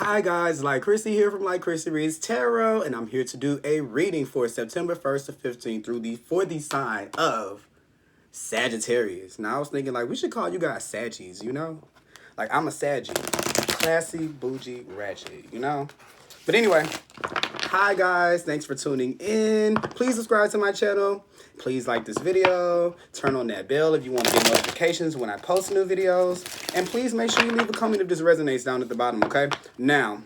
Hi guys, Thelightchrissy here from Thelightchrissy Reads Tarot, and I'm here to do a reading for September 1st to 15th for the sign of Sagittarius. Now I was thinking we should call you guys Saggies, you know? I'm a Saggy. Classy, bougie, ratchet, you know? But anyway, hi guys, thanks for tuning in. Please subscribe to my channel. Please like this video. Turn on that bell if you want to get notifications when I post new videos. And please make sure you leave a comment if this resonates down at the bottom, okay? Now,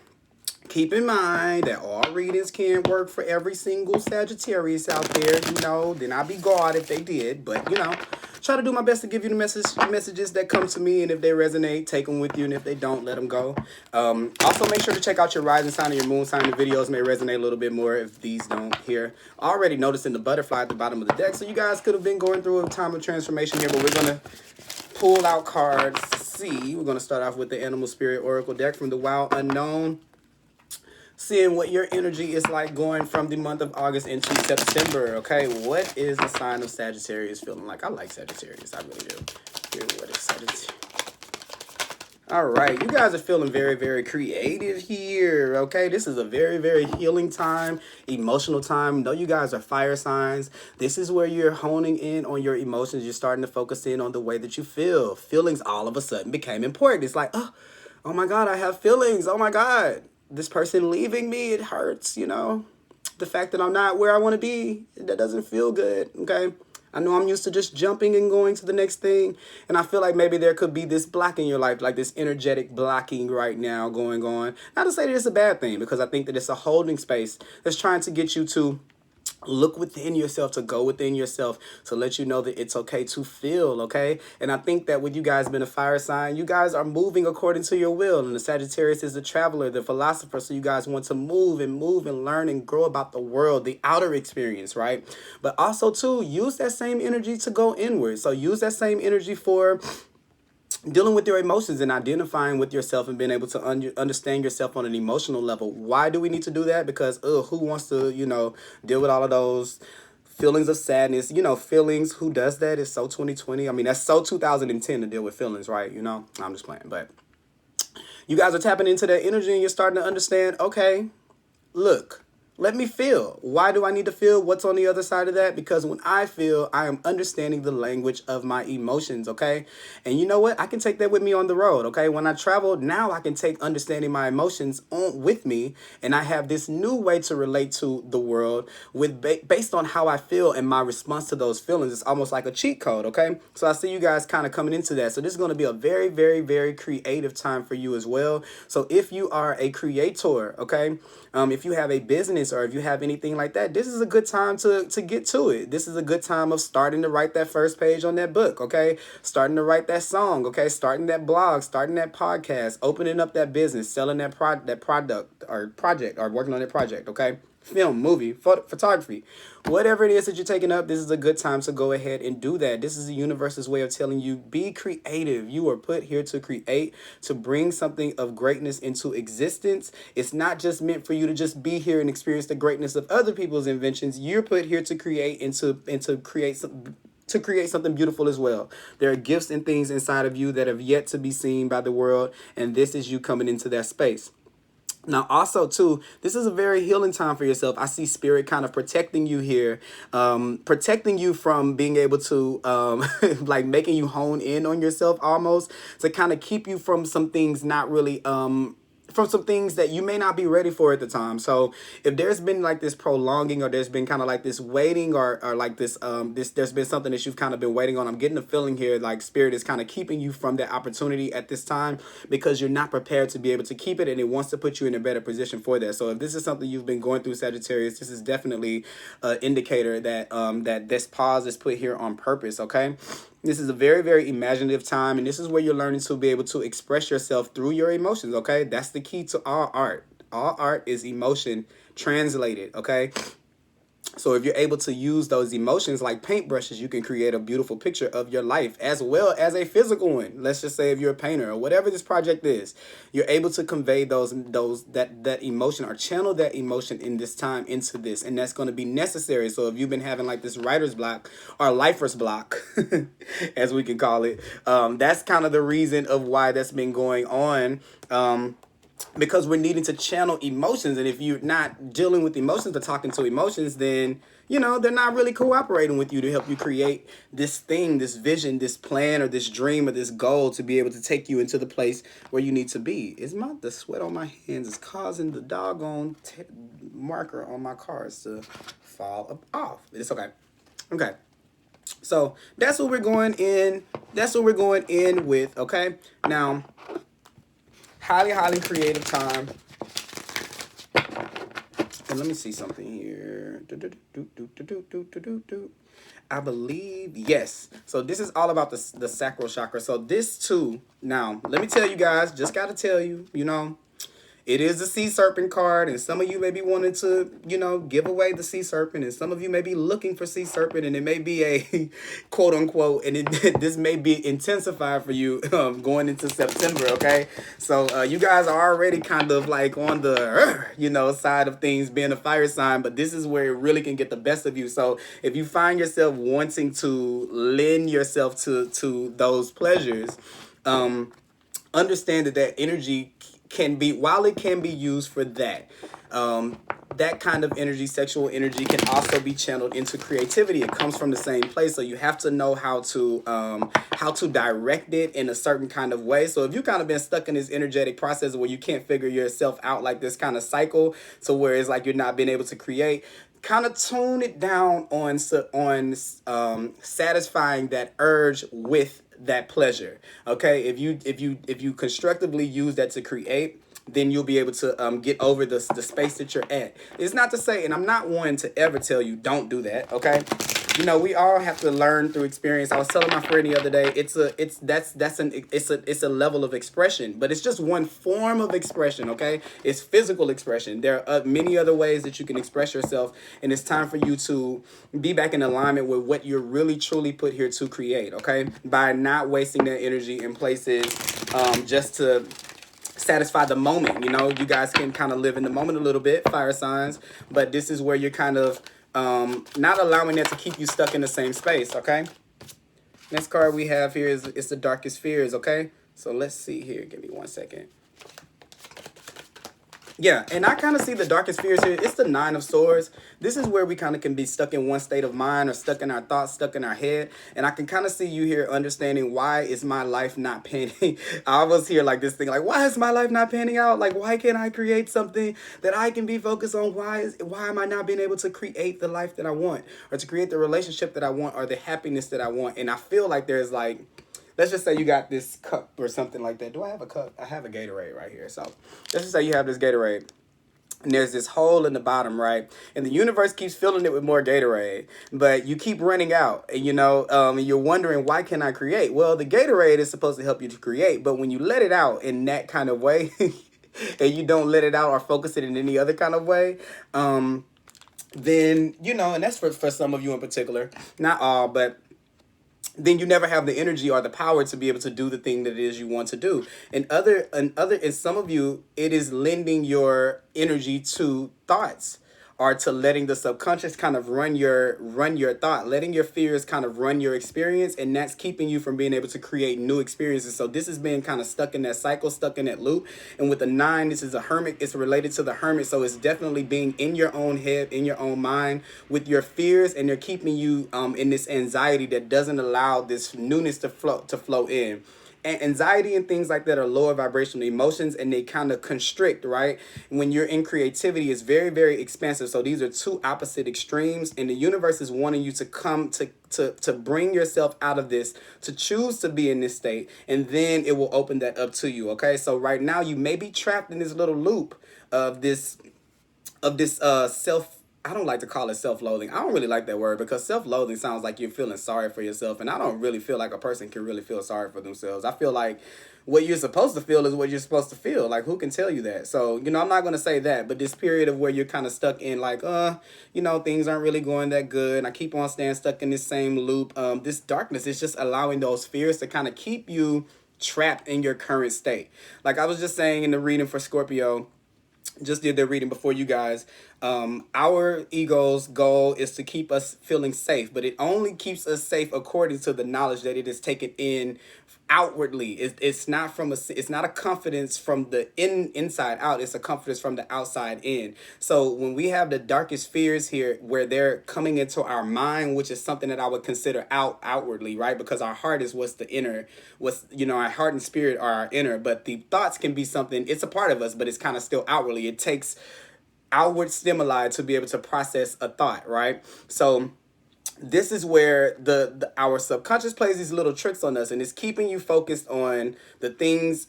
keep in mind that all readings can't work for every single Sagittarius out there, you know. Then I'd be God if they did, but, you know, try to do my best to give you the messages that come to me, and if they resonate, take them with you, and if they don't, let them go. Also, make sure to check out your rising sign and your moon sign. The videos may resonate a little bit more if these don't here. Already noticing the butterfly at the bottom of the deck, so you guys could have been going through a time of transformation here, but we're going to pull out cards to see. We're going to start off with the Animal Spirit Oracle deck from the Wild Unknown. Seeing what your energy is like going from the month of August into September, okay? What is the sign of Sagittarius feeling like? I like Sagittarius, I really do. Here, what is Sagittarius? All right, you guys are feeling very, very creative here, okay? This is a very, very healing time, emotional time. Though you guys are fire signs, this is where you're honing in on your emotions. You're starting to focus in on the way that you feel. Feelings all of a sudden became important. It's like, oh my God, I have feelings. Oh my God. This person leaving me, it hurts, you know. The fact that I'm not where I want to be, that doesn't feel good, okay? I know I'm used to just jumping and going to the next thing, and I feel like maybe there could be this block in your life, like this energetic blocking right now going on. Not to say that it's a bad thing, because I think that it's a holding space that's trying to get you to look within yourself, to go within yourself, to let you know that it's okay to feel, okay? And I think that with you guys being a fire sign, you guys are moving according to your will. And the Sagittarius is the traveler, the philosopher. So you guys want to move and learn and grow about the world, the outer experience, right? But also, too, use that same energy to go inward. So use that same energy for dealing with your emotions and identifying with yourself and being able to understand yourself on an emotional level. Why do we need to do that? Because who wants to, you know, deal with all of those feelings of sadness, you know, feelings? Who does that? It's so 2020. I mean, that's so 2010 to deal with feelings, right? You know, I'm just playing. But you guys are tapping into that energy and you're starting to understand, okay, look, let me feel. Why do I need to feel? What's on the other side of that? Because when I feel, I am understanding the language of my emotions, okay? And you know what? I can take that with me on the road, okay? When I travel, now I can take understanding my emotions with me, and I have this new way to relate to the world with based on how I feel and my response to those feelings. It's almost like a cheat code, okay? So I see you guys kind of coming into that. So this is going to be a very, very, very creative time for you as well. So if you are a creator, okay, if you have a business or if you have anything like that, this is a good time to get to it. This is a good time of starting to write that first page on that book, okay? Starting to write that song, okay? Starting that blog, starting that podcast, opening up that business, selling that product or project, or working on that project, okay? Film, movie, photography, whatever it is that you're taking up, this is a good time to go ahead and do that. This is the universe's way of telling you, be creative. You are put here to create, to bring something of greatness into existence. It's not just meant for you to just be here and experience the greatness of other people's inventions. You're put here to create and to create something beautiful as well. There are gifts and things inside of you that have yet to be seen by the world, and this is you coming into that space. Now, also, too, this is a very healing time for yourself. I see spirit kind of protecting you here, protecting you from being able to, like making you hone in on yourself almost, to kind of keep you from some things not really, from some things that you may not be ready for at the time. So if there's been like this prolonging, or there's been kind of like this waiting, or like this there's been something that you've kind of been waiting on, I'm getting a feeling here like spirit is kind of keeping you from that opportunity at this time, because you're not prepared to be able to keep it, and it wants to put you in a better position for that. So if this is something you've been going through, Sagittarius, this is definitely an indicator that that this pause is put here on purpose, okay? This is a very, very imaginative time, and this is where you're learning to be able to express yourself through your emotions, okay? That's the key to all art. All art is emotion translated, okay? So if you're able to use those emotions like paintbrushes, you can create a beautiful picture of your life, as well as a physical one. Let's just say if you're a painter or whatever this project is, you're able to convey that emotion, or channel that emotion in this time into this, and that's going to be necessary. So if you've been having like this writer's block or lifer's block, as we can call it, that's kind of the reason of why that's been going on. because we're needing to channel emotions. And if you're not dealing with emotions or talking to emotions, then, you know, they're not really cooperating with you to help you create this thing, this vision, this plan, or this dream, or this goal to be able to take you into the place where you need to be. Is the sweat on my hands is causing the doggone marker on my cards to fall off. It's okay. Okay. So that's what we're going in. That's what we're going in with. Okay. Now, highly creative time. And let me see something here. I believe, yes. So this is all about the sacral chakra. So this too, now, let me tell you guys, just got to tell you, you know, it is the sea serpent card, and some of you may be wanting to, you know, give away the sea serpent, and some of you may be looking for sea serpent, and it may be a quote unquote, and this may be intensified for you going into September, okay? So you guys are already kind of like on the, you know, side of things being a fire sign, but this is where it really can get the best of you. So if you find yourself wanting to lend yourself to those pleasures, understand that energy can be, while it can be used for that, that kind of energy, sexual energy, can also be channeled into creativity. It comes from the same place, so you have to know how to direct it in a certain kind of way. So if you kind of been stuck in this energetic process where you can't figure yourself out, like this kind of cycle, so where it's like you're not being able to create, kind of tone it down on satisfying that urge with that pleasure. Okay, if you constructively use that to create, then you'll be able to get over the space that you're at. It's not to say, and I'm not one to ever tell you don't do that. Okay, you know, we all have to learn through experience. I was telling my friend the other day, it's a level of expression, but it's just one form of expression. Okay, it's physical expression. There are many other ways that you can express yourself, and it's time for you to be back in alignment with what you're really truly put here to create. Okay, by not wasting that energy in places just to satisfy the moment. You know, you guys can kind of live in the moment a little bit, fire signs, but this is where you're kind of not allowing that to keep you stuck in the same space. Okay, next card we have here is the darkest fears. Okay, so let's see here, give me 1 second. Yeah, and I kind of see the darkest fears here. It's the 9 of Swords. This is where we kind of can be stuck in one state of mind, or stuck in our thoughts, stuck in our head. And I can kind of see you here understanding, why is my life not panning? I almost hear like this thing, like, why is my life not panning out? Like, why can't I create something that I can be focused on? Why am I not being able to create the life that I want, or to create the relationship that I want, or the happiness that I want? And I feel like there's like, let's just say you got this cup or something like that. Do I have a cup? I have a Gatorade right here. So let's just say you have this Gatorade, and there's this hole in the bottom, right? And the universe keeps filling it with more Gatorade, but you keep running out, and you know, and you're wondering, why can't I create? Well, the Gatorade is supposed to help you to create, but when you let it out in that kind of way, and you don't let it out or focus it in any other kind of way, then, you know, and that's for some of you in particular, not all, but then you never have the energy or the power to be able to do the thing that it is you want to do. And some of you, it is lending your energy to thoughts, or to letting the subconscious kind of run your thought, letting your fears kind of run your experience, and that's keeping you from being able to create new experiences. So this is being kind of stuck in that cycle, stuck in that loop. And with the 9, this is a Hermit. It's related to the Hermit, so it's definitely being in your own head, in your own mind, with your fears, and they're keeping you in this anxiety that doesn't allow this newness to flow in. And anxiety and things like that are lower vibrational emotions, and they kind of constrict, right? When you're in creativity, it's very, very expansive. So these are two opposite extremes, and the universe is wanting you to come to bring yourself out of this, to choose to be in this state, and then it will open that up to you. Okay, so right now you may be trapped in this little loop of this self. I don't like to call it self-loathing. I don't really like that word, because self-loathing sounds like you're feeling sorry for yourself, and I don't really feel like a person can really feel sorry for themselves. I feel like what you're supposed to feel is what you're supposed to feel. Like, who can tell you that? So, you know, I'm not going to say that, but this period of where you're kind of stuck in, like, you know, things aren't really going that good, and I keep on staying stuck in this same loop. This darkness is just allowing those fears to kind of keep you trapped in your current state. Like I was just saying in the reading for Scorpio, just did their reading before you guys. Our ego's goal is to keep us feeling safe, but it only keeps us safe according to the knowledge that it is taken in outwardly. It's not from it's not a confidence from the inside out. It's a confidence from the outside in. So when we have the darkest fears here, where they're coming into our mind, which is something that I would consider outwardly, right? Because our heart is what's the inner, what's, you know, our heart and spirit are our inner, but the thoughts can be something. It's a part of us, but it's kind of still outwardly. It takes outward stimuli to be able to process a thought, right? So this is where our subconscious plays these little tricks on us, and it's keeping you focused on the things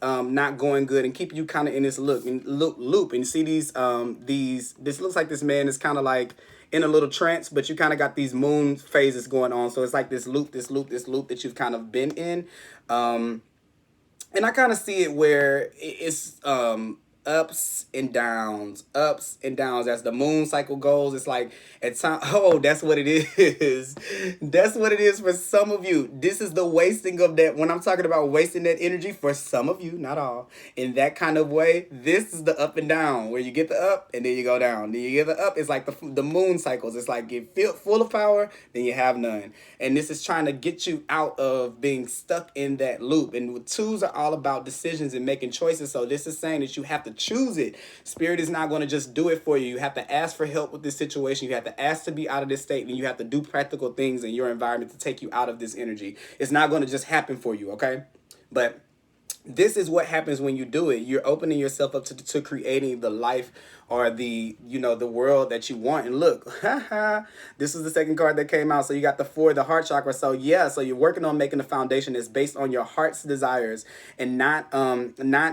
not going good, and keeping you kind of in this loop. And you see this looks like this man is kind of like in a little trance, but you kind of got these moon phases going on. So it's like this loop that you've kind of been in. And I kind of see it where it's ups and downs as the moon cycle goes. It's like at time, oh, that's what it is. That's what it is for some of you. This is the wasting of that. When I'm talking about wasting that energy, for some of you, not all, in that kind of way, this is the up and down, where you get the up and then you go down. Then you get the up. It's like the moon cycles. It's like you feel full of power, then you have none. And this is trying to get you out of being stuck in that loop. And twos are all about decisions and making choices. So this is saying that you have to choose it. Spirit is not going to just do it for you. You have to ask for help with this situation. You have to ask to be out of this state, and you have to do practical things in your environment to take you out of this energy. It's not going to just happen for you, okay? But this is what happens when you do it. You're opening yourself up to creating the life or the world that you want. And look, this is the second card that came out. So you got the 4, the heart chakra. So yeah, so you're working on making a foundation that's based on your heart's desires, and not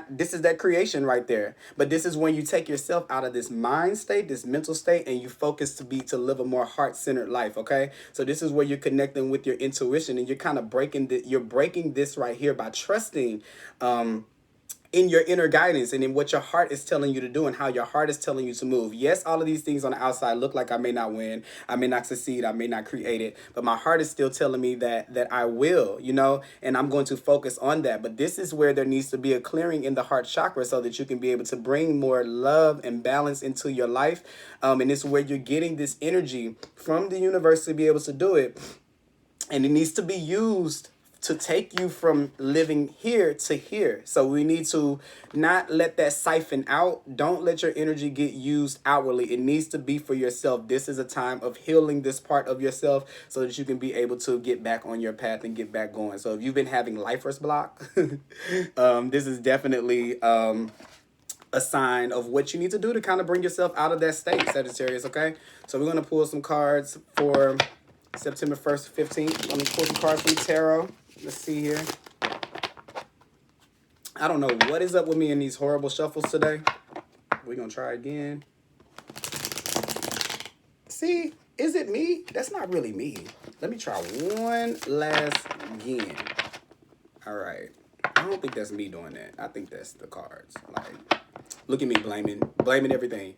this is that creation right there. But this is when you take yourself out of this mind state, this mental state, and you focus to live a more heart-centered life, okay? So this is where you're connecting with your intuition, and you're kind of breaking this right here by trusting in your inner guidance and in what your heart is telling you to do and how your heart is telling you to move. Yes, all of these things on the outside look like I may not win, I may not succeed, I may not create it, but my heart is still telling me that I will, and I'm going to focus on that. But this is where there needs to be a clearing in the heart chakra so that you can be able to bring more love and balance into your life. And it's where you're getting this energy from the universe to be able to do it. And it needs to be used to take you from living here to here. So we need to not let that siphon out. Don't let your energy get used outwardly. It needs to be for yourself. This is a time of healing this part of yourself so that you can be able to get back on your path and get back going. So if you've been having lifer's block, this is definitely a sign of what you need to do to kind of bring yourself out of that state, Sagittarius, okay? So we're going to pull some cards for September 1st to 15th. Let me pull some cards from tarot. Let's see here. I don't know what is up with me in these horrible shuffles today. We're going to try again. See, is it me? That's not really me. Let me try one last again. All right. I don't think that's me doing that. I think that's the cards. Like, look at me blaming everything.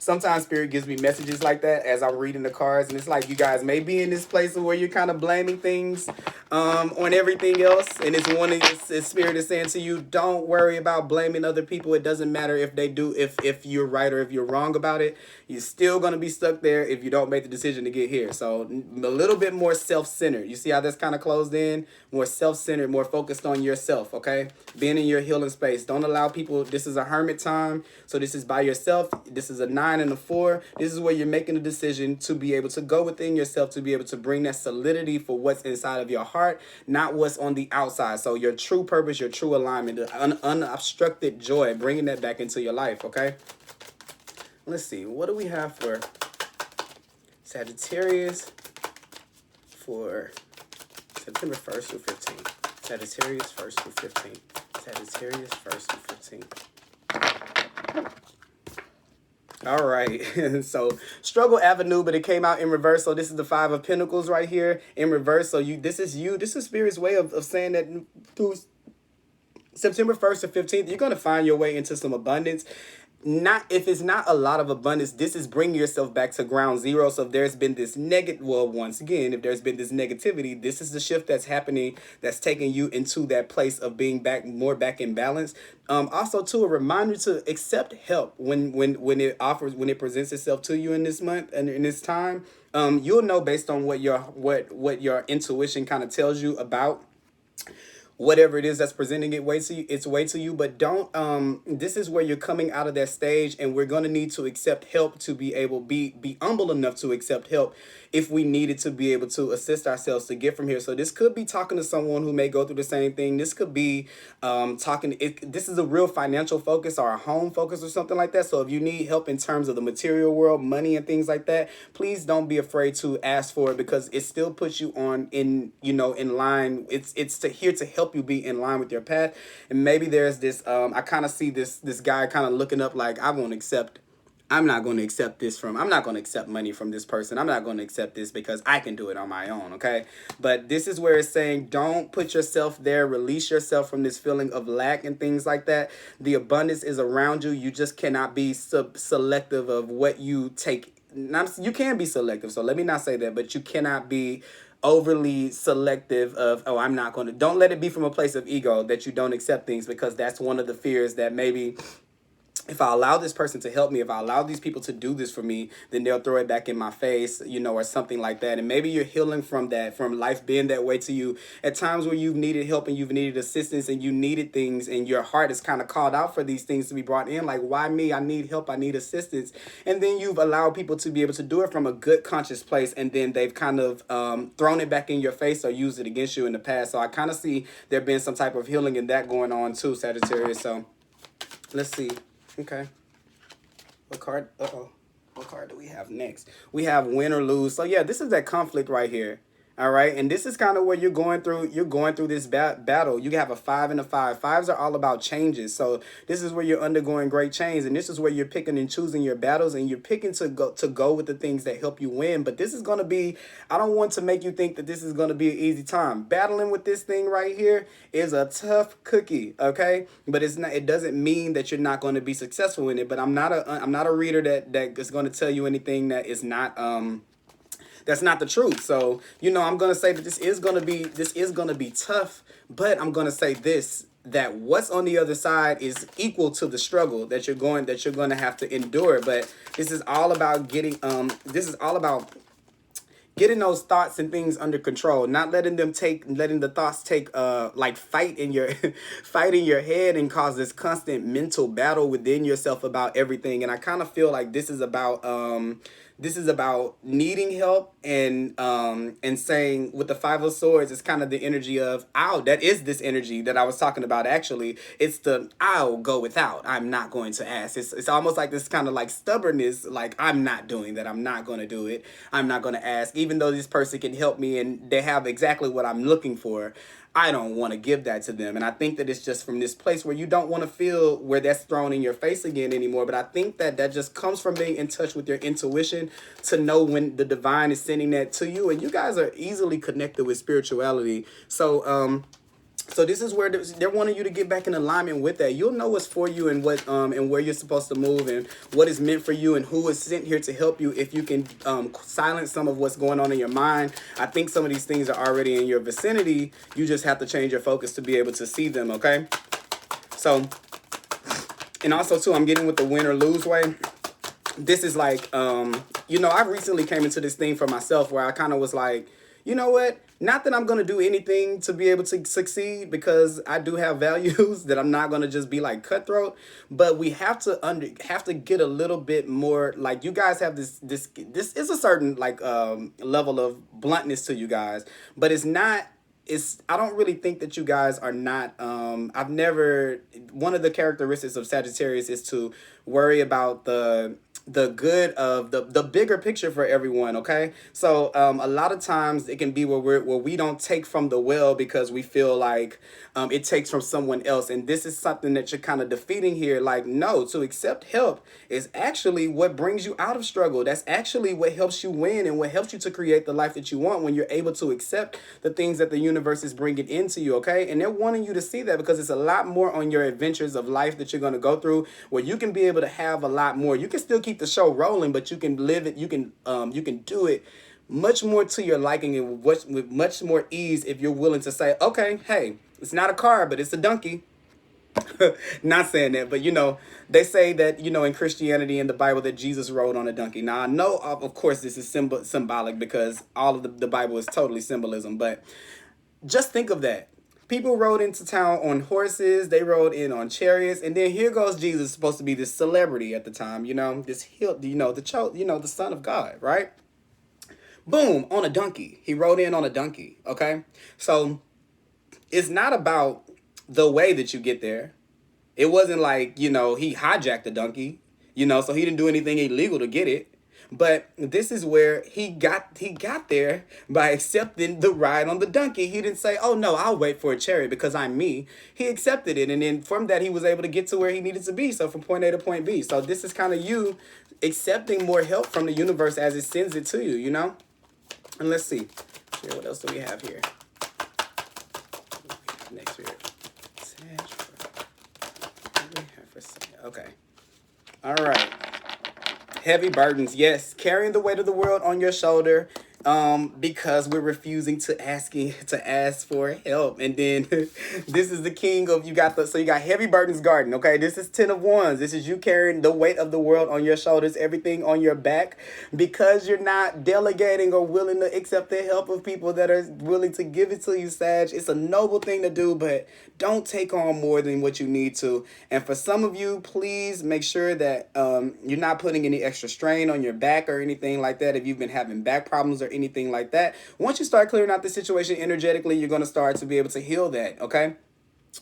Sometimes Spirit gives me messages like that as I'm reading the cards, and it's like you guys may be in this place where you're kind of blaming things on everything else, and it's Spirit is saying to you, don't worry about blaming other people. It doesn't matter if they do, if you're right or if you're wrong about it. You're still going to be stuck there if you don't make the decision to get here. So a little bit more self-centered. You see how that's kind of closed in? More self-centered, more focused on yourself, okay? Being in your healing space. Don't allow people, this is a hermit time, so this is by yourself. This is a 9 and a 4. This is where you're making a decision to be able to go within yourself, to be able to bring that solidity for what's inside of your heart, not what's on the outside. So your true purpose, your true alignment, the unobstructed joy, bringing that back into your life, okay? Let's see, what do we have for Sagittarius for September 1st through 15th? Sagittarius 1st through 15th. Sagittarius 1st through 15th. All right, so Struggle Avenue, but it came out in reverse. So this is the 5 of Pentacles right here in reverse. So this is Spirit's way of saying that through September 1st to 15th, you're going to find your way into some abundance. not if it's not a lot of abundance, this is bringing yourself back to ground zero. So if there's been this negative, well, once again, if there's been this negativity, this is the shift that's happening, that's taking you into that place of being back, more back in balance. Also too, a reminder to accept help when it presents itself to you in this month and in this time. You'll know based on what your intuition kind of tells you about whatever it is that's presenting its way to you. But don't this is where you're coming out of that stage, and we're going to need to accept help to be able be humble enough to accept help if we needed to be able to assist ourselves to get from here. So this could be talking to someone who may go through the same thing. This could be this is a real financial focus or a home focus or something like that. So if you need help in terms of the material world, money and things like that, please don't be afraid to ask for it, because it still puts you on in line. It's here to help you be in line with your path. And maybe there's this I kind of see this guy kind of looking up like, I'm not going to accept money from this person. I'm not going to accept this because I can do it on my own, okay? But this is where it's saying, don't put yourself there. Release yourself from this feeling of lack and things like that. The abundance is around you. You just cannot be selective of what you take. You can be selective, so let me not say that, but you cannot be overly selective of, oh, I'm not going to. Don't let it be from a place of ego that you don't accept things, because that's one of the fears that maybe, if I allow this person to help me, if I allow these people to do this for me, then they'll throw it back in my face, or something like that. And maybe you're healing from that, from life being that way to you at times where you've needed help and you've needed assistance and you needed things, and your heart is kind of called out for these things to be brought in. Like, why me? I need help. I need assistance. And then you've allowed people to be able to do it from a good conscious place, and then they've kind of thrown it back in your face or used it against you in the past. So I kind of see there being some type of healing in that going on too, Sagittarius. So let's see. Okay. What card? What card do we have next? We have win or lose. So yeah, this is that conflict right here. All right, and this is kind of where you're going through. You're going through this battle. You have a 5 and a 5. Fives are all about changes. So this is where you're undergoing great change, and this is where you're picking and choosing your battles, and you're picking to go with the things that help you win. But this is going to be. I don't want to make you think that this is going to be an easy time. Battling with this thing right here is a tough cookie. Okay, but it's not. It doesn't mean that you're not going to be successful in it. But I'm not a reader that is going to tell you anything that is not that's not the truth. So, I'm going to say that this is going to be tough, but I'm going to say this, that what's on the other side is equal to the struggle that you're going to have to endure. But this is all about getting those thoughts and things under control, not letting the thoughts take like fight in your fight in your head and cause this constant mental battle within yourself about everything. And I kind of feel like this is about needing help, and saying with the 5 of Swords, it's kind of the energy of, ow, that is this energy that I was talking about. Actually, it's the, I'll go without, I'm not going to ask. It's almost like this kind of like stubbornness, like, I'm not doing that, I'm not going to do it, I'm not going to ask, even though this person can help me and they have exactly what I'm looking for. I don't want to give that to them. And I think that it's just from this place where you don't want to feel where that's thrown in your face again anymore. But I think that just comes from being in touch with your intuition to know when the divine is sending that to you. And you guys are easily connected with spirituality. So this is where they're wanting you to get back in alignment with that. You'll know what's for you, and what and where you're supposed to move, and what is meant for you, and who is sent here to help you. If you can silence some of what's going on in your mind, I think some of these things are already in your vicinity. You just have to change your focus to be able to see them. Okay. So, and also too, I'm getting with the win or lose way. This is like I recently came into this thing for myself where I kind of was like, you know what? Not that I'm going to do anything to be able to succeed, because I do have values that I'm not going to just be like cutthroat, but we have to get a little bit more, like, you guys have this is a certain like level of bluntness to you guys, but I don't really think that you guys are not, one of the characteristics of Sagittarius is to worry about the the good of the bigger picture for everyone. Okay, so a lot of times it can be where we don't take from the well because we feel like it takes from someone else, and this is something that you're kind of defeating here. Like, no, to accept help is actually what brings you out of struggle. That's actually what helps you win and what helps you to create the life that you want, when you're able to accept the things that the universe is bringing into you. Okay, and they're wanting you to see that because it's a lot more on your adventures of life that you're going to go through, where you can be able to have a lot more. You can still keep the show rolling, but you can live it. You can do it much more to your liking and with much more ease if you're willing to say, okay, hey, it's not a car, but it's a donkey. Not saying that, but they say that in Christianity and the Bible that Jesus rode on a donkey. Now I know, of course, this is symbolic because all of the Bible is totally symbolism, but just think of that. People rode into town on horses, they rode in on chariots, and then here goes Jesus, supposed to be this celebrity at the time, this the Son of God, right? Boom, on a donkey. He rode in on a donkey, okay? So it's not about the way that you get there. It wasn't like, he hijacked the donkey, so he didn't do anything illegal to get it. But this is where he got there by accepting the ride on the donkey. He didn't say, oh no, I'll wait for a chariot because I'm me. He accepted it, and then from that he was able to get to where he needed to be. So from point A to point B. So this is kind of you accepting more help from the universe as it sends it to you, And let's see. Here, what else do we have here? Next year. Okay. All right. Heavy burdens. Yes. Carrying the weight of the world on your shoulder. Because we're refusing to ask for help. And then this is the king of, you got heavy burdens garden. Okay, this is 10 of wands. This is you carrying the weight of the world on your shoulders, everything on your back, because you're not delegating or willing to accept the help of people that are willing to give it to you, Sag. It's a noble thing to do, but don't take on more than what you need to. And for some of you, please make sure that you're not putting any extra strain on your back or anything like that. If you've been having back problems or anything like that, once you start clearing out the situation energetically, you're going to start to be able to heal that. Okay.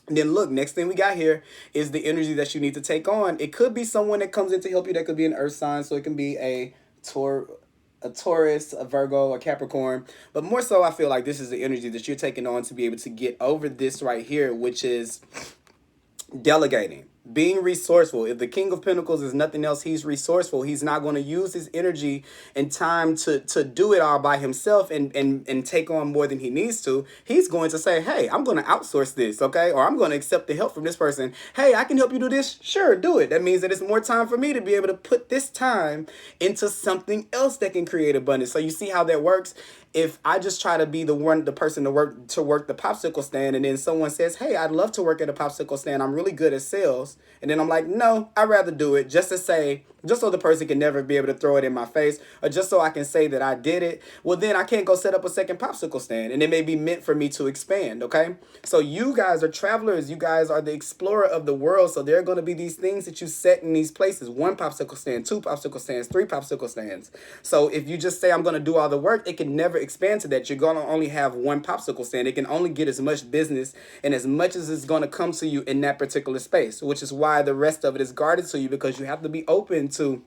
And then look, next thing we got here is the energy that you need to take on. It could be someone that comes in to help you. That could be an earth sign. So it can be a Taurus, a Virgo, a Capricorn. But more so, I feel like this is the energy that you're taking on to be able to get over this right here, which is delegating. Being resourceful. If the King of Pentacles is nothing else, he's resourceful. He's not going to use his energy and time to do it all by himself and take on more than he needs to. He's going to say, hey, I'm going to outsource this, okay? Or I'm going to accept the help from this person. Hey, I can help you do this. Sure, do it. That means that it's more time for me to be able to put this time into something else that can create abundance. So you see how that works? If I just try to be the person to work the popsicle stand, and then someone says, hey, I'd love to work at a popsicle stand, I'm really good at sales, and then I'm like, no, I'd rather do it just so the person can never be able to throw it in my face, or just so I can say that I did it, well, then I can't go set up a second popsicle stand, and it may be meant for me to expand, okay? So you guys are travelers. You guys are the explorer of the world, so there are going to be these things that you set in these places. 1 popsicle stand, 2 popsicle stands, 3 popsicle stands. So if you just say, I'm going to do all the work, it can never expand to that. You're going to only have 1 popsicle stand. It can only get as much business and as much as it's going to come to you in that particular space, which is why the rest of it is guarded to you, because you have to be open to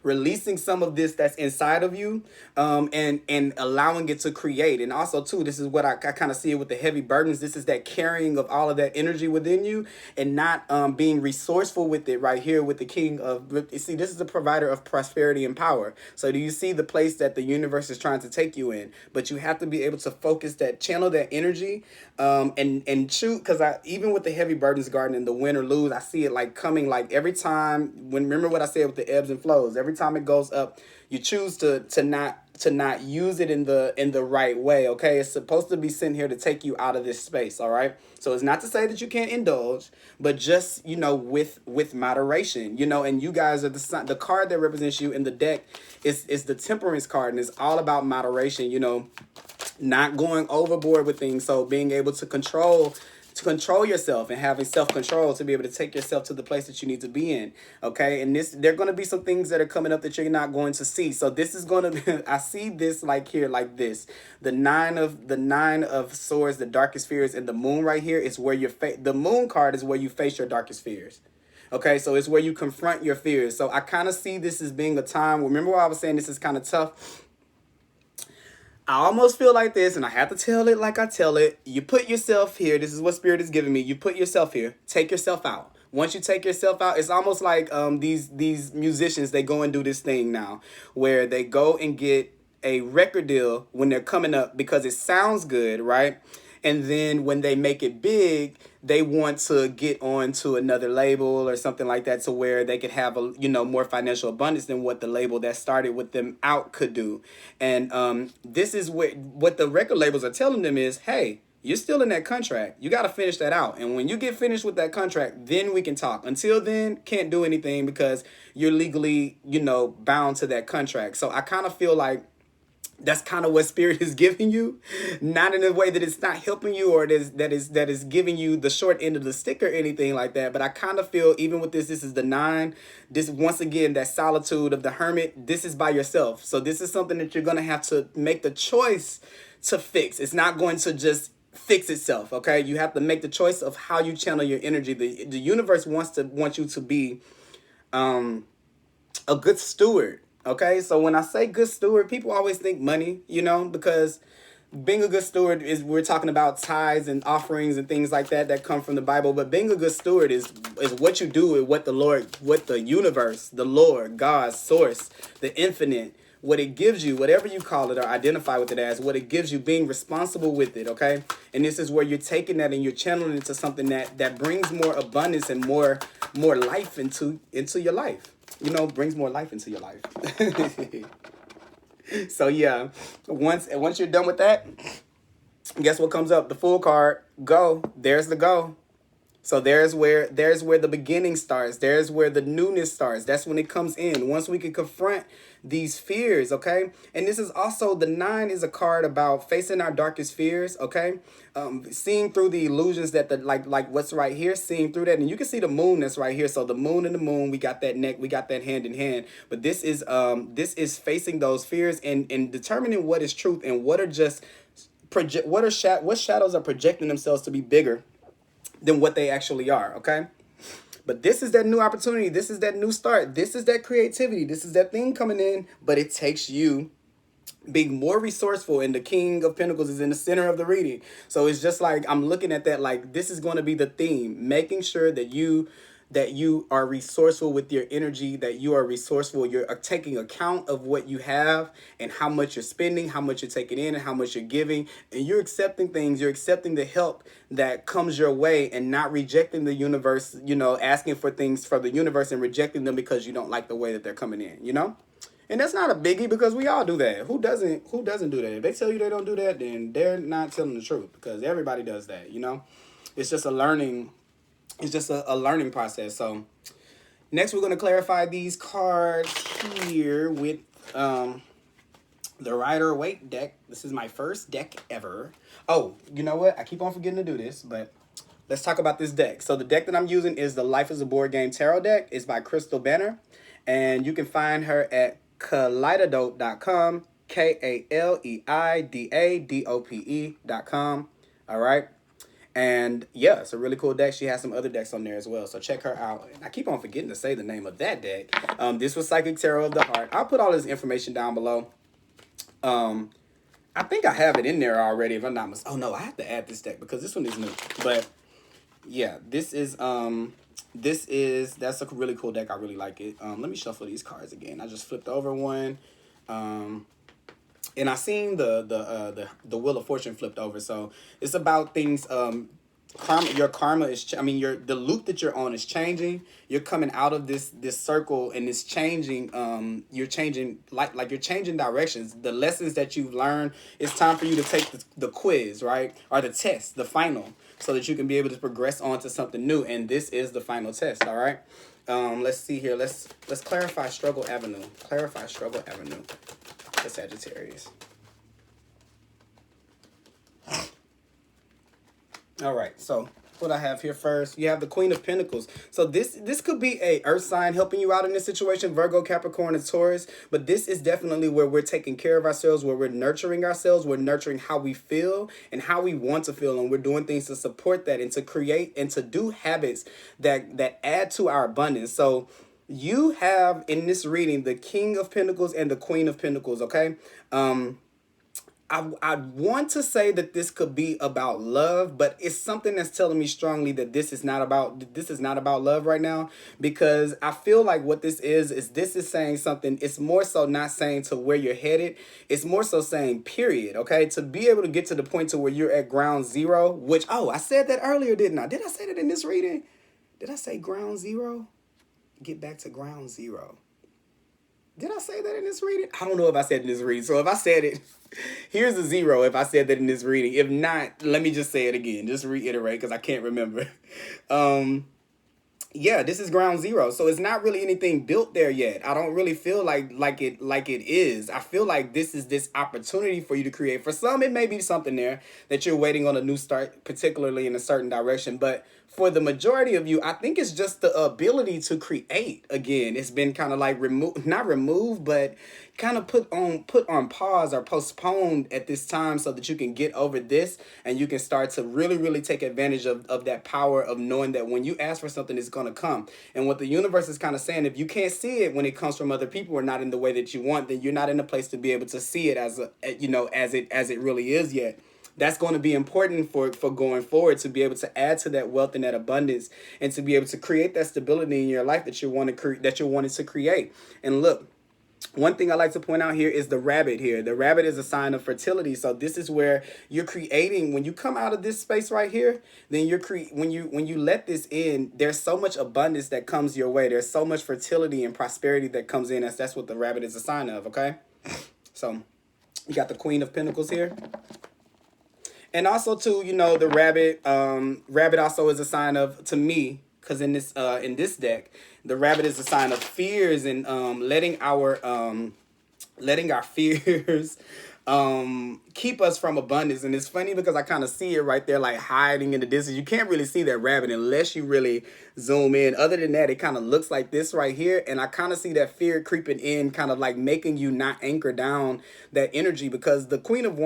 releasing some of this that's inside of you, and allowing it to create. And also too, this is what I kind of see it with the heavy burdens. This is that carrying of all of that energy within you, and not being resourceful with it right here with the king of, you see, this is the provider of prosperity and power. So do you see the place that the universe is trying to take you in? But you have to be able to focus that, channel that energy, and shoot, because even with the heavy burdens garden and the win or lose, I see it like coming, like every time, remember what I said with the ebbs and flows, every time it goes up, you choose to not use it in the right way. Okay, it's supposed to be sitting here to take you out of this space. All right, so it's not to say that you can't indulge, but just with moderation. And you guys are the card that represents you in the deck is the temperance card, and it's all about moderation. Not going overboard with things. So being able to control yourself and having self-control to be able to take yourself to the place that you need to be in. Okay. And there are going to be some things that are coming up that you're not going to see. So this is going to be, I see this like here, like this, the nine of swords, the darkest fears, and the moon right here is where the moon card is where you face your darkest fears. Okay, so it's where you confront your fears. So I kind of see this as being a time. Remember what I was saying? This is kind of tough. I almost feel like this, and I have to tell it like I tell it. You put yourself here. This is what Spirit is giving me. You put yourself here. Take yourself out. Once you take yourself out, it's almost like these musicians, they go and do this thing now where they go and get a record deal when they're coming up because it sounds good, right? And then when they make it big, they want to get on to another label or something like that to where they could have a, you know, more financial abundance than what the label that started with them out could do. And this is what the record labels are telling them is, hey, you're still in that contract. You got to finish that out. And when you get finished with that contract, then we can talk. Until then, can't do anything because you're legally, you know, bound to that contract. So I kind of feel like that's kind of what Spirit is giving you, not in a way that it's not helping you or that is giving you the short end of the stick or anything like that. But I kind of feel even with this is the 9. This once again, that solitude of the hermit. This is by yourself, so this is something that you're gonna have to make the choice to fix. It's not going to just fix itself. Okay, you have to make the choice of how you channel your energy. The universe wants you to be a good steward. Okay, so when I say good steward, people always think money, you know, because being a good steward is, we're talking about tithes and offerings and things like that come from the Bible. But being a good steward is what you do with what the universe, the Lord, God, source, the infinite, what it gives you, whatever you call it or identify with it as, what it gives you, being responsible with it, okay? And this is where you're taking that and you're channeling it into something that brings more abundance and more life into your life. You know, brings more life into your life. So yeah, once you're done with that, guess what comes up? The Fool card. Go. There's the go. So there's where the beginning starts. There's where the newness starts. That's when it comes in. Once we can confront these fears, okay? And this is also, the 9 is a card about facing our darkest fears, okay? Seeing through the illusions that like what's right here, seeing through that. And you can see the moon that's right here. So the moon and the moon, we got that neck, we got that hand in hand. But this is facing those fears and determining what is truth and what are just what shadows are projecting themselves to be bigger than what they actually are, okay? But this is that new opportunity. This is that new start. This is that creativity. This is that thing coming in, but it takes you being more resourceful, and the King of Pentacles is in the center of the reading. So it's just like, I'm looking at that like this is going to be the theme, making sure that you are resourceful with your energy, that you are resourceful, you're taking account of what you have and how much you're spending, how much you're taking in and how much you're giving, and you're accepting things, you're accepting the help that comes your way and not rejecting the universe, you know, asking for things from the universe and rejecting them because you don't like the way that they're coming in, you know? And that's not a biggie because we all do that. Who doesn't do that? If they tell you they don't do that, then they're not telling the truth because everybody does that, you know? It's just a learning process. So next we're going to clarify these cards here with the Rider Waite deck. This is my first deck ever. Oh, you know what? I keep on forgetting to do this, but let's talk about this deck. So the deck that I'm using is the Life is a Board Game Tarot deck. It's by Crystal Banner. And you can find her at kaleidadope.com, KALEIDADOPE.com. All right. And yeah, it's a really cool deck. She has some other decks on there as well. So check her out. And I keep on forgetting to say the name of that deck. This was Psychic Tarot of the Heart. I'll put all this information down below. I think I have it in there already if I'm not mistaken. Oh no, I have to add this deck because this one is new. But yeah, that's a really cool deck. I really like it. Let me shuffle these cards again. I just flipped over one. And I seen the Wheel of Fortune flipped over. So it's about things. Karma. Your karma is. The loop that you're on is changing. You're coming out of this circle, and it's changing. You're changing like you're changing directions. The lessons that you've learned. It's time for you to take the quiz, right, or the test, the final, so that you can be able to progress on to something new. And this is the final test. All right. Let's see here. Let's clarify Struggle Avenue. Clarify Struggle Avenue. The Sagittarius. All right, so what I have here first. You have the Queen of Pentacles. So this could be a earth sign helping you out in this situation, Virgo, Capricorn, and Taurus. But this is definitely where we're taking care of ourselves, where we're nurturing ourselves. We're nurturing how we feel and how we want to feel. And we're doing things to support that and to create and to do habits that add to our abundance. So you have in this reading the King of Pentacles and the Queen of Pentacles, okay? I want to say that this could be about love, but it's something that's telling me strongly that this is not about love right now, because I feel like what this is this is saying something. It's more so not saying to where you're headed. It's more so saying period, okay? To be able to get to the point to where you're at ground zero, which, oh, I said that earlier, didn't I? Did I say that in this reading? Did I say ground zero? Get back to ground zero. Did I say that in this reading? I don't know if I said it in this reading. So if I said it, here's a 0 if I said that in this reading. If not, let me just say it again. Just reiterate because I can't remember. Yeah, this is ground zero. So it's not really anything built there yet. I don't really feel like it is. I feel like this is this opportunity for you to create. For some, it may be something there that you're waiting on a new start, particularly in a certain direction. But for the majority of you, I think it's just the ability to create again. It's been kind of like not removed, but kind of put on pause or postponed at this time so that you can get over this and you can start to really, really take advantage of that power of knowing that when you ask for something, it's going to come. And what the universe is kind of saying, if you can't see it when it comes from other people or not in the way that you want, then you're not in a place to be able to see it as it really is yet. That's going to be important for going forward, to be able to add to that wealth and that abundance and to be able to create that stability in your life that you're wanting to create. And look, one thing I like to point out here is the rabbit here. The rabbit is a sign of fertility. So this is where you're creating, when you come out of this space right here, then when you let this in, there's so much abundance that comes your way. There's so much fertility and prosperity that comes in. That's what the rabbit is a sign of, okay? So you got the Queen of Pentacles here. And also too, the rabbit also is a sign of, to me, because in this deck, the rabbit is a sign of fears and letting our fears keep us from abundance. And it's funny because I kind of see it right there, like hiding in the distance. You can't really see that rabbit unless you really zoom in. Other than that, it kind of looks like this right here. And I kind of see that fear creeping in, kind of like making you not anchor down that energy, because the Queen of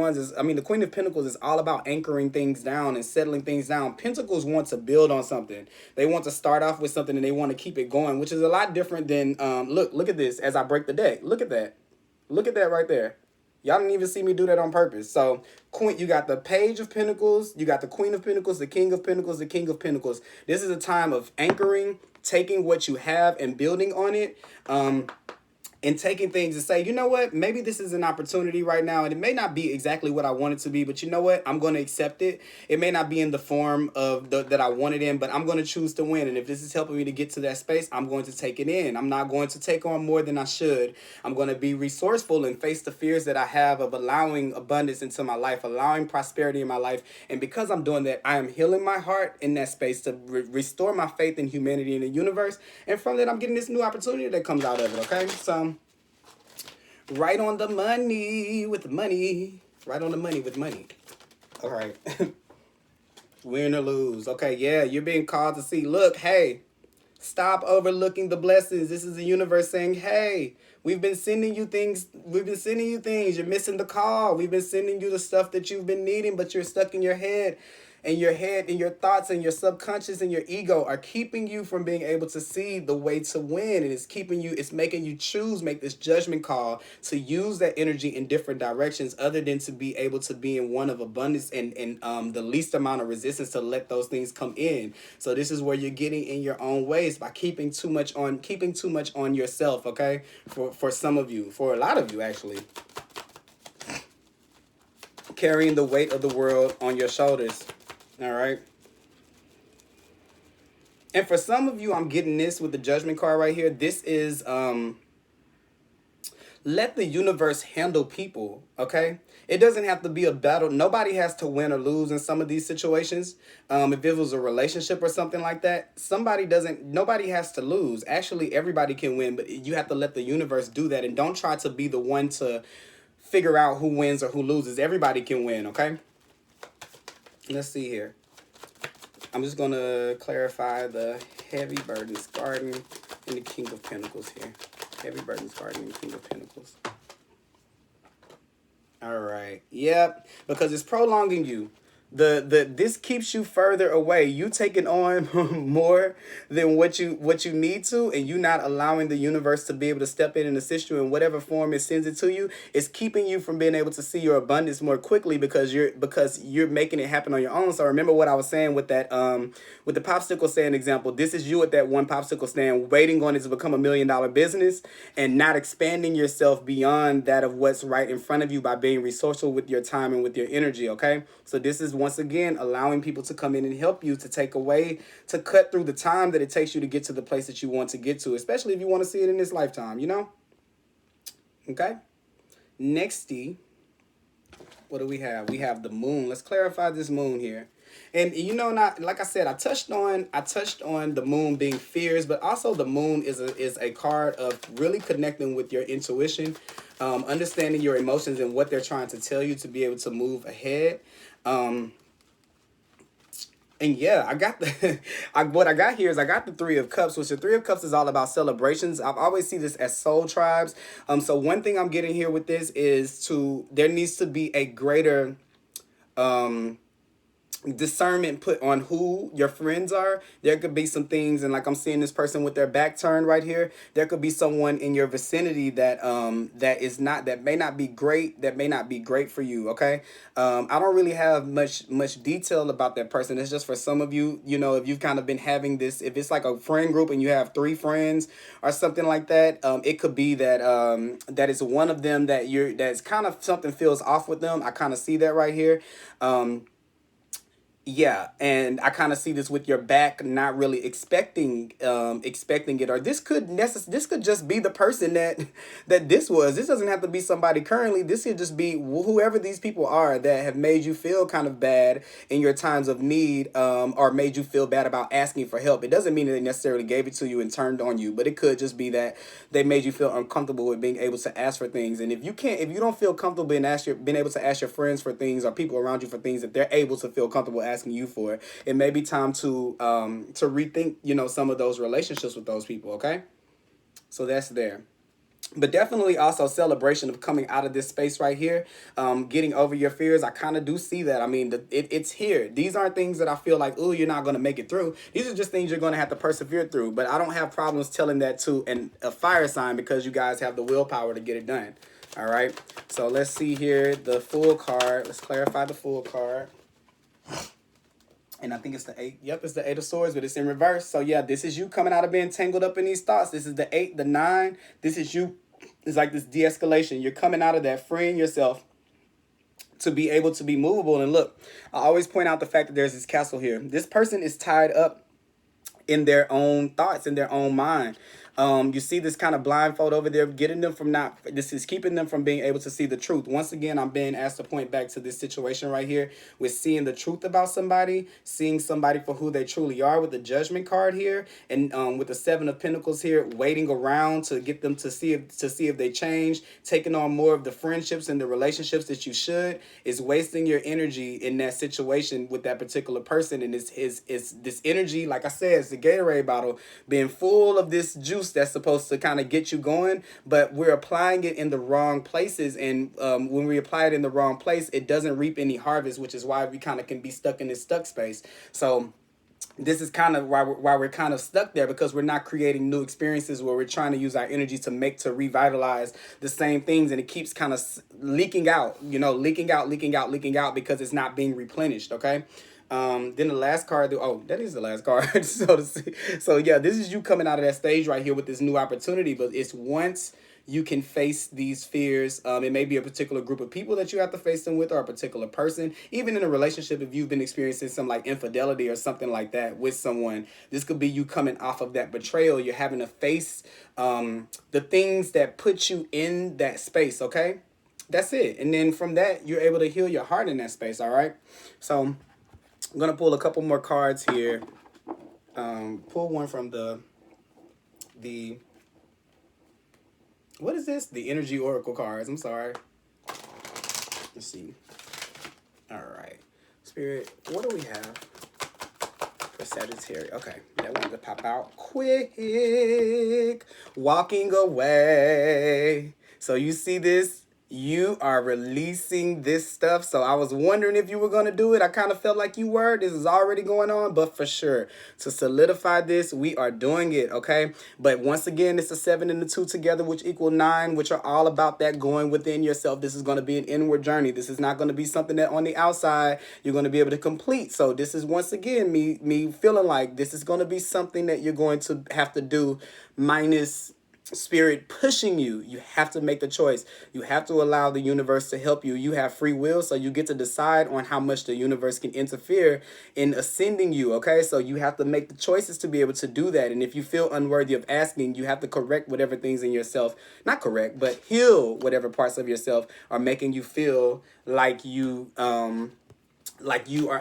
Pentacles is all about anchoring things down and settling things down. Pentacles want to build on something. They want to start off with something and they want to keep it going, which is a lot different than, look at this as I break the deck. Look at that. Look at that right there. Y'all didn't even see me do that on purpose. So, you got the Page of Pentacles, you got the Queen of Pentacles, the King of Pentacles, the King of Pentacles. This is a time of anchoring, taking what you have and building on it. And taking things and say, you know what, maybe this is an opportunity right now, and it may not be exactly what I want it to be, but you know what, I'm going to accept it. It may not be in the form of that I want it in, but I'm going to choose to win. And if this is helping me to get to that space, I'm going to take it in. I'm not going to take on more than I should. I'm going to be resourceful and face the fears that I have of allowing abundance into my life, allowing prosperity in my life. And because I'm doing that, I am healing my heart in that space to restore my faith in humanity and the universe. And from that, I'm getting this new opportunity that comes out of it, okay? So, right on the money with money. Right on the money with money. All right. Win or lose. Okay, yeah, you're being called to see. Look, hey, stop overlooking the blessings. This is the universe saying, hey, we've been sending you things. You're missing the call. We've been sending you the stuff that you've been needing, but you're stuck in your head. And your thoughts and your subconscious and your ego are keeping you from being able to see the way to win. And it's making you make this judgment call to use that energy in different directions other than to be able to be in one of abundance and the least amount of resistance to let those things come in. So this is where you're getting in your own ways by keeping too much on yourself, okay? For some of you, for a lot of you actually. Carrying the weight of the world on your shoulders. All right. And for some of you, I'm getting this with the Judgment card right here. This is let the universe handle people, okay? It doesn't have to be a battle. Nobody has to win or lose in some of these situations. If it was a relationship or something like that, nobody has to lose. Actually, everybody can win, but you have to let the universe do that. And don't try to be the one to figure out who wins or who loses. Everybody can win, okay? Let's see here. I'm just going to clarify the heavy burdens garden and the King of Pentacles here. Heavy burdens garden and King of Pentacles. All right. Yep. Because it's prolonging you. This keeps you further away. You taking on more than what you need to, and you not allowing the universe to be able to step in and assist you in whatever form it sends it to you. It's keeping you from being able to see your abundance more quickly because you're making it happen on your own. So remember what I was saying with that with the popsicle stand example. This is you at that one popsicle stand waiting on it to become $1 million business and not expanding yourself beyond that of what's right in front of you by being resourceful with your time and with your energy. Okay, so this is once again allowing people to come in and help you to take away, to cut through the time that it takes you to get to the place that you want to get to, especially if you want to see it in this lifetime, you know? Okay. Nexty, what do we have? We have the moon. Let's clarify this moon here. And you know, not like I said, I touched on the moon being fears, but also the moon is a card of really connecting with your intuition, understanding your emotions and what they're trying to tell you to be able to move ahead. And yeah, I got the what I got here is I got the Three of Cups, which the Three of Cups is all about celebrations. I've always see this as soul tribes. So one thing I'm getting here with this is there needs to be a greater discernment put on who your friends are. There could be some things, and like I'm seeing this person with their back turned right here. There could be someone in your vicinity that that may not be great for you. Okay, I don't really have much detail about that person. It's just for some of you, you know, if you've kind of been having this, if it's like a friend group and you have 3 friends or something like that, it could be that that is one of them that's kind of something feels off with them. I kind of see that right here. Yeah, and I kind of see this with your back not really expecting it, or this could just be the person that this was. This doesn't have to be somebody currently. This could just be whoever these people are that have made you feel kind of bad in your times of need, or made you feel bad about asking for help. It doesn't mean that they necessarily gave it to you and turned on you, but it could just be that they made you feel uncomfortable with being able to ask for things. And if you don't feel comfortable being able to ask your friends for things or people around you for things that they're able to feel comfortable asking you for, it may be time to rethink, you know, some of those relationships with those people. Okay, so that's there. But definitely also celebration of coming out of this space right here, getting over your fears. I kind of do see that. I mean, it's here. These aren't things that I feel like, oh, you're not going to make it through. These are just things you're going to have to persevere through. But I don't have problems telling that to a fire sign because you guys have the willpower to get it done. All right. So let's see here. The Fool card. Let's clarify the Fool card. And I think it's the 8. Yep, it's the 8 of Swords, but it's in reverse. So yeah, this is you coming out of being tangled up in these thoughts. This is the 8, the 9. This is you. It's like this de-escalation. You're coming out of that, freeing yourself to be able to be movable. And look, I always point out the fact that there's this castle here. This person is tied up in their own thoughts, in their own mind. You see this kind of blindfold over there, getting them from this is keeping them from being able to see the truth. Once again, I'm being asked to point back to this situation right here with seeing the truth about somebody, seeing somebody for who they truly are with the Judgment card here, and with the 7 of Pentacles here, waiting around to get them to see if they change, taking on more of the friendships and the relationships that you should, is wasting your energy in that situation with that particular person. And it's this energy, like I said, it's the Gatorade bottle being full of this juice that's supposed to kind of get you going, but we're applying it in the wrong places. And when we apply it in the wrong place, it doesn't reap any harvest, which is why we kind of can be stuck in this stuck space. So this is kind of why we're kind of stuck there, because we're not creating new experiences where we're trying to use our energy to revitalize the same things, and it keeps kind of leaking out, leaking out because it's not being replenished. Okay. Then the last card, that is the last card. So yeah, this is you coming out of that stage right here with this new opportunity, but it's once you can face these fears. It may be a particular group of people that you have to face them with, or a particular person. Even in a relationship, if you've been experiencing some like infidelity or something like that with someone, this could be you coming off of that betrayal. You're having to face the things that put you in that space, okay? That's it. And then from that, you're able to heal your heart in that space, all right? So I'm going to pull a couple more cards here. Pull one from the what is this? The Energy Oracle cards. I'm sorry. Let's see. All right. Spirit, what do we have? For Sagittarius. Okay, that wanted to pop out quick. Walking away. So you see this? You are releasing this stuff. So I was wondering if you were going to do it. I kind of felt like you were. This is already going on. But for sure, to solidify this, we are doing it, okay? But once again, it's a 7 and a 2 together, which equal 9, which are all about that going within yourself. This is going to be an inward journey. This is not going to be something that on the outside you're going to be able to complete. So this is once again me feeling like this is going to be something that you're going to have to do minus Spirit pushing you. You have to make the choice. You have to allow the universe to help you. You have free will, so you get to decide on how much the universe can interfere in ascending you, okay? So you have to make the choices to be able to do that. And if you feel unworthy of asking, you have to correct whatever things in yourself, not correct, but heal whatever parts of yourself are making you feel like you are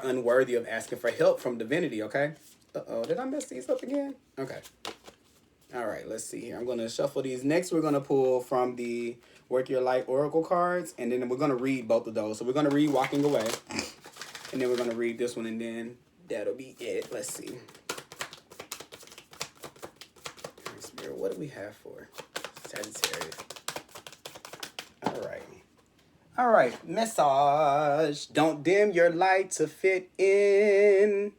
unworthy of asking for help from divinity, okay? Uh-oh, did I mess these up again? Okay. All right, let's see here. I'm going to shuffle these. Next, we're going to pull from the Work Your Light Oracle cards, and then we're going to read both of those. So we're going to read Walking Away, and then we're going to read this one, and then that'll be it. Let's see. Spirit, what do we have for Sagittarius? All right. All right, message. Don't dim your light to fit in.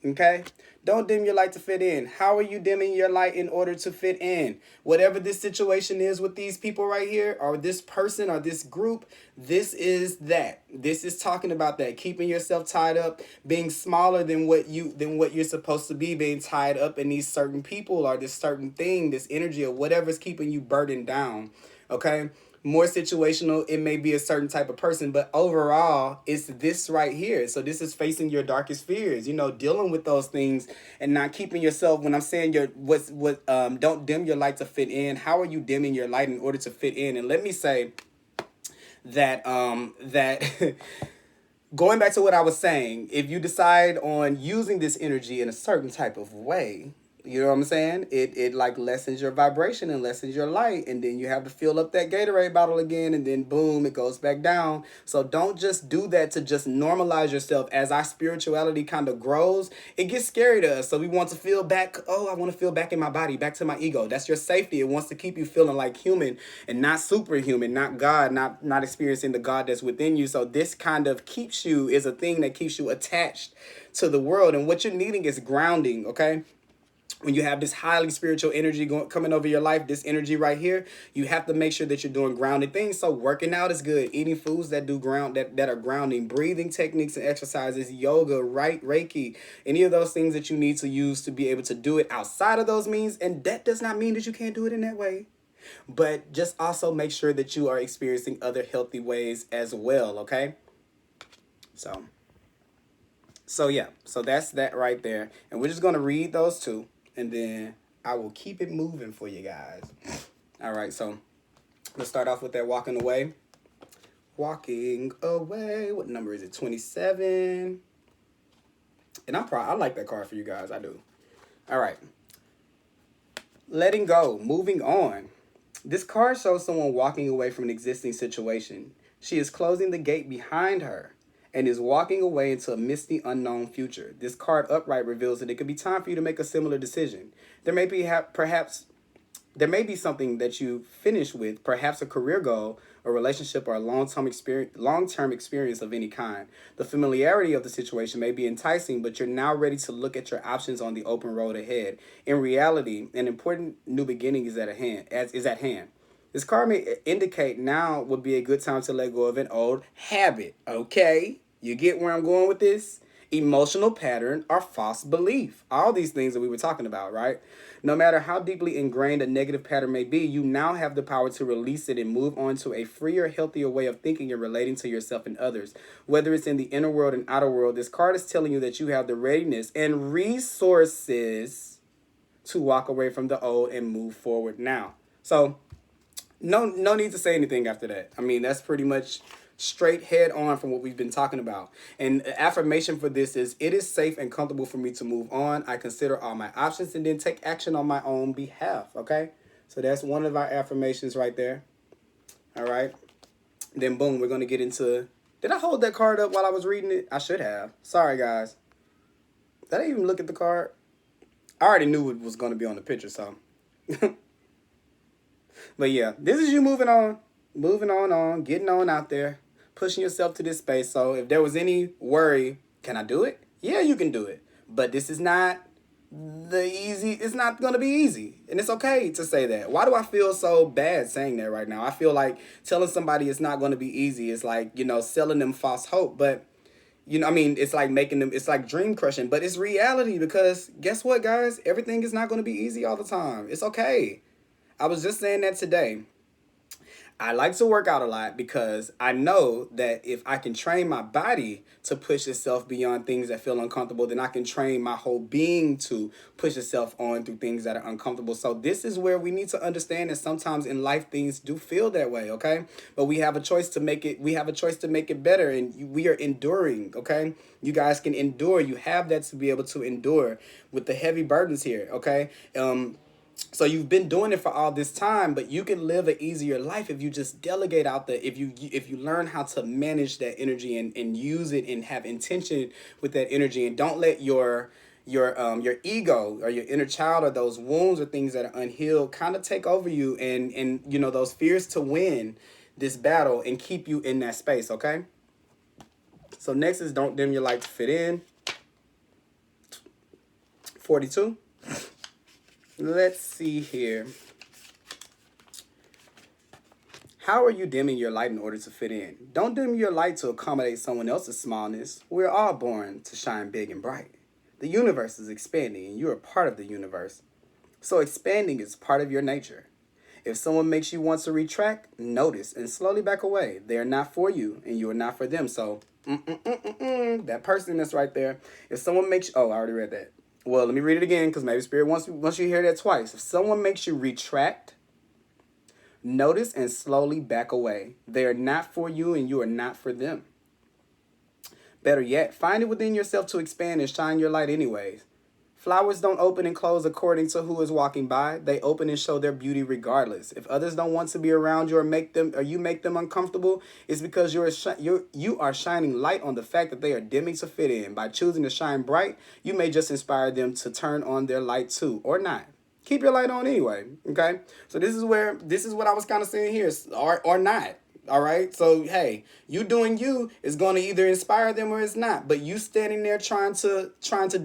Okay? Don't dim your light to fit in. How are you dimming your light in order to fit in? Whatever this situation is with these people right here, or this person, or this group, this is that. This is talking about that. Keeping yourself tied up, being smaller than what you're supposed to be, being tied up in these certain people or this certain thing, this energy or whatever's keeping you burdened down. Okay? More situational, it may be a certain type of person, but overall, it's this right here. So this is facing your darkest fears, dealing with those things and not keeping yourself. When I'm saying don't dim your light to fit in, how are you dimming your light in order to fit in? And let me say that going back to what I was saying, if you decide on using this energy in a certain type of way, you know what I'm saying? It like lessens your vibration and lessens your light. And then you have to fill up that Gatorade bottle again. And then boom, it goes back down. So don't just do that to just normalize yourself. As our spirituality kind of grows, it gets scary to us. So we want to feel back. Oh, I want to feel back in my body, back to my ego. That's your safety. It wants to keep you feeling like human and not superhuman, not God, not experiencing the God that's within you. So this kind of is a thing that keeps you attached to the world. And what you're needing is grounding, okay? When you have this highly spiritual energy coming over your life, this energy right here, you have to make sure that you're doing grounded things. So working out is good. Eating foods that that are grounding, breathing techniques and exercises, yoga, right, Reiki, any of those things that you need to use to be able to do it outside of those means. And that does not mean that you can't do it in that way. But just also make sure that you are experiencing other healthy ways as well, okay? So yeah, so that's that right there. And we're just going to read those two. And then I will keep it moving for you guys. All right, so let's start off with that walking away. Walking away. What number is it? 27. And I like that card for you guys. I do. All right. Letting go. Moving on. This card shows someone walking away from an existing situation. She is closing the gate behind her and is walking away into a misty, unknown future. This card upright reveals that it could be time for you to make a similar decision. There may be something that you finish with, perhaps a career goal, a relationship, or a long-term experience of any kind. The familiarity of the situation may be enticing, but you're now ready to look at your options on the open road ahead. In reality, an important new beginning is at hand. This card may indicate now would be a good time to let go of an old habit. Okay? You get where I'm going with this? Emotional pattern or false belief. All these things that we were talking about, right? No matter how deeply ingrained a negative pattern may be, you now have the power to release it and move on to a freer, healthier way of thinking and relating to yourself and others. Whether it's in the inner world and outer world, this card is telling you that you have the readiness and resources to walk away from the old and move forward now. So, no need to say anything after that. I mean, that's pretty much straight head on from what we've been talking about. And the affirmation for this is, it is safe and comfortable for me to move on. I consider all my options and then take action on my own behalf. Okay? So that's one of our affirmations right there. All right. Then boom, we're going to get into... Did I hold that card up while I was reading it? I should have. Sorry, guys. Did I even look at the card? I already knew what was going to be on the picture, so. But yeah, this is you moving on, getting on out there, pushing yourself to this space. So if there was any worry, can I do it? Yeah, you can do it. But this is not it's not going to be easy. And it's okay to say that. Why do I feel so bad saying that right now? I feel like telling somebody it's not going to be easy is like, selling them false hope. But, I mean, it's like it's like dream crushing. But it's reality because guess what, guys? Everything is not going to be easy all the time. It's okay. I was just saying that today. I like to work out a lot because I know that if I can train my body to push itself beyond things that feel uncomfortable, then I can train my whole being to push itself on through things that are uncomfortable. So this is where we need to understand that sometimes in life things do feel that way, okay? But we have a choice to make it better, and we are enduring, okay? You guys can endure. You have that to be able to endure with the heavy burdens here, okay? So you've been doing it for all this time, but you can live an easier life if you just delegate out if you learn how to manage that energy and use it and have intention with that energy, and don't let your ego or your inner child or those wounds or things that are unhealed kind of take over you and those fears to win this battle and keep you in that space, okay? So next is don't dim your light to fit in. 42. Let's see here. How are you dimming your light in order to fit in? Don't dim your light to accommodate someone else's smallness. We're all born to shine big and bright. The universe is expanding and you're a part of the universe. So expanding is part of your nature. If someone makes you want to retract, notice and slowly back away. They are not for you and you are not for them. So, that person that's right there. If someone makes you, I already read that. Well, let me read it again because maybe Spirit wants you hear that twice. If someone makes you retract, notice and slowly back away. They are not for you and you are not for them. Better yet, find it within yourself to expand and shine your light anyways. Flowers don't open and close according to who is walking by. They open and show their beauty regardless. If others don't want to be around you or you make them uncomfortable, it's because you are shining light on the fact that they are dimming to fit in. By choosing to shine bright, you may just inspire them to turn on their light too, or not. Keep your light on anyway, okay? So this is what I was kind of saying here, or not. All right, so hey, you doing you is going to either inspire them or it's not. But you standing there trying to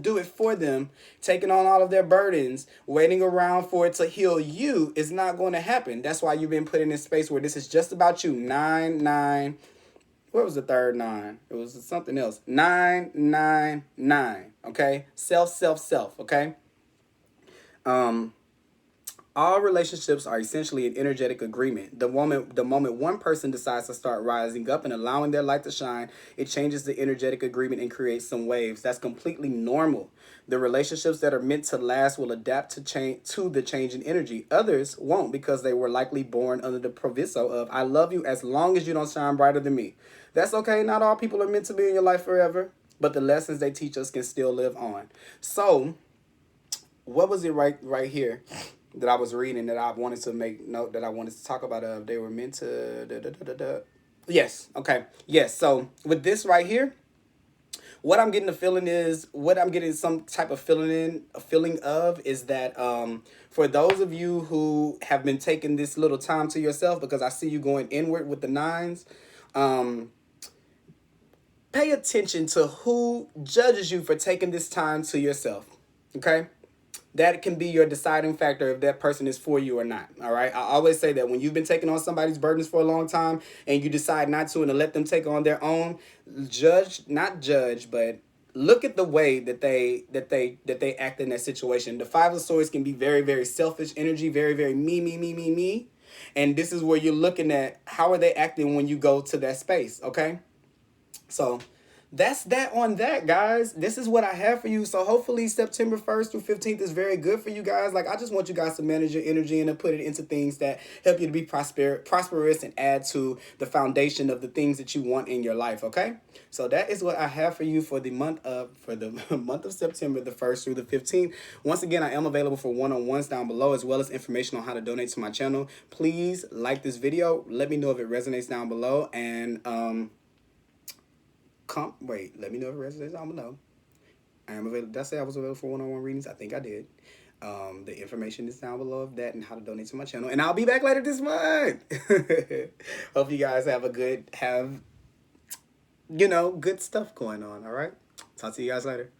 do it for them, taking on all of their burdens, waiting around for it to heal you is not going to happen. That's why you've been put in this space where this is just about you. 9. What was the third 9? It was something else. 9. Okay, self. Okay. All relationships are essentially an energetic agreement. The moment one person decides to start rising up and allowing their light to shine, it changes the energetic agreement and creates some waves. That's completely normal. The relationships that are meant to last will adapt to the change in energy. Others won't because they were likely born under the proviso of, I love you as long as you don't shine brighter than me. That's okay. Not all people are meant to be in your life forever, but the lessons they teach us can still live on. So, what was it right here that I was reading that I wanted to make note that I wanted to talk about? They were meant to Yes. Okay. Yes. So with this right here, what I'm getting some type of feeling of is that for those of you who have been taking this little time to yourself, because I see you going inward with the 9s, pay attention to who judges you for taking this time to yourself. Okay? That can be your deciding factor if that person is for you or not. All right. I always say that when you've been taking on somebody's burdens for a long time and you decide not to and to let them take on their own, not judge, but look at the way that they act in that situation. The 5 of Swords can be very, very selfish energy, very, very me. And this is where you're looking at how are they acting when you go to that space. Okay. So that's that on that, guys. This is what I have for you. So hopefully September 1st through 15th is very good for you guys. Like, I just want you guys to manage your energy and to put it into things that help you to be prosperous and add to the foundation of the things that you want in your life, okay? So that is what I have for you for the month of September, the 1st through the 15th. Once again, I am available for one-on-ones down below, as well as information on how to donate to my channel. Please like this video. Let me know if it resonates down below, and let me know if it resonates down below. I am available. Did I say I was available for one-on-one readings? I think I did. The information is down below of that and how to donate to my channel. And I'll be back later this month. Hope you guys have good stuff going on, all right? Talk to you guys later.